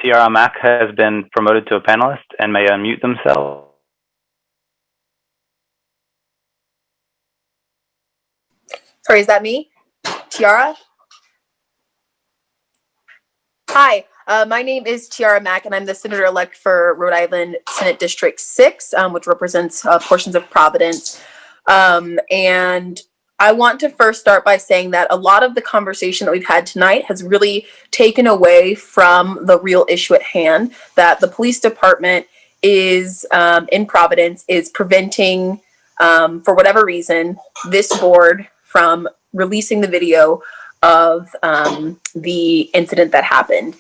Tiara Mack has been promoted to a panelist and may unmute themselves. Sorry, is that me? Tiara? Hi, my name is Tiara Mack, and I'm the Senator-elect for Rhode Island Senate District 6, which represents portions of Providence. And I want to first start by saying that a lot of the conversation that we've had tonight has really taken away from the real issue at hand, that the police department is, in Providence, is preventing, for whatever reason, this board from releasing the video of the incident that happened.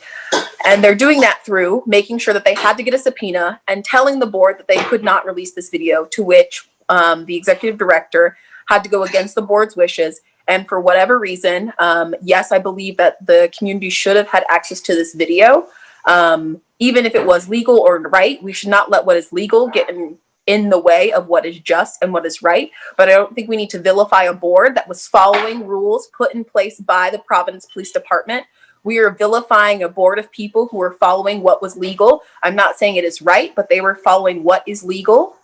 And they're doing that through making sure that they had to get a subpoena and telling the board that they could not release this video, to which the executive director had to go against the board's wishes. And for whatever reason, yes, I believe that the community should have had access to this video. Even if it was legal or right, we should not let what is legal get in the way of what is just and what is right. But I don't think we need to vilify a board that was following rules put in place by the Providence Police Department. We are vilifying a board of people who are following what was legal. I'm not saying it is right, but they were following what is legal.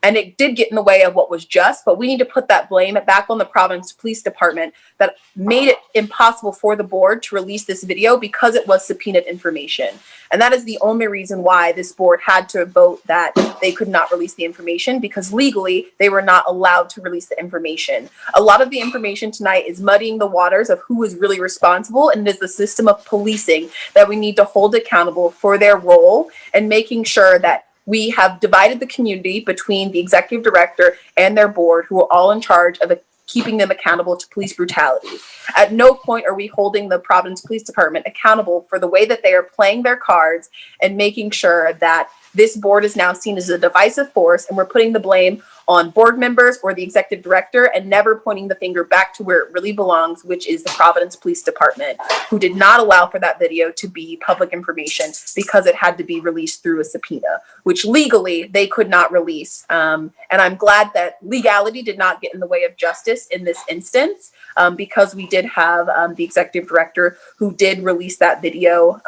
And it did get in the way of what was just, but we need to put that blame back on the Providence Police Department that made it impossible for the board to release this video because it was subpoenaed information. And that is the only reason why this board had to vote that they could not release the information, because legally they were not allowed to release the information. A lot of the information tonight is muddying the waters of who is really responsible, and it is the system of policing that we need to hold accountable for their role and making sure that we have divided the community between the executive director and their board, who are all in charge of keeping them accountable to police brutality. At no point are we holding the Providence Police Department accountable for the way that they are playing their cards and making sure that this board is now seen as a divisive force, and we're putting the blame on board members or the executive director and never pointing the finger back to where it really belongs, which is the Providence Police Department, who did not allow for that video to be public information because it had to be released through a subpoena, which legally they could not release. And I'm glad that legality did not get in the way of justice in this instance, because we did have the executive director who did release that video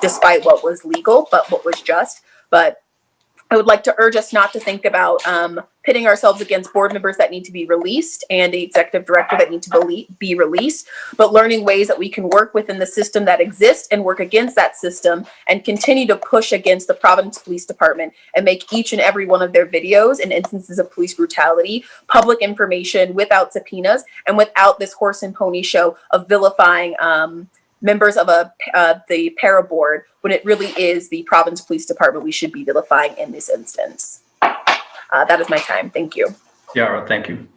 despite what was legal, but what was just. But I would like to urge us not to think about pitting ourselves against board members that need to be released and the executive director that need to be released, but learning ways that we can work within the system that exists and work against that system and continue to push against the Providence Police Department and make each and every one of their videos and instances of police brutality public information without subpoenas and without this horse and pony show of vilifying members of the PERA board, when it really is the Providence Police Department we should be vilifying in this instance. That is my time. Thank you. Tiara, thank you.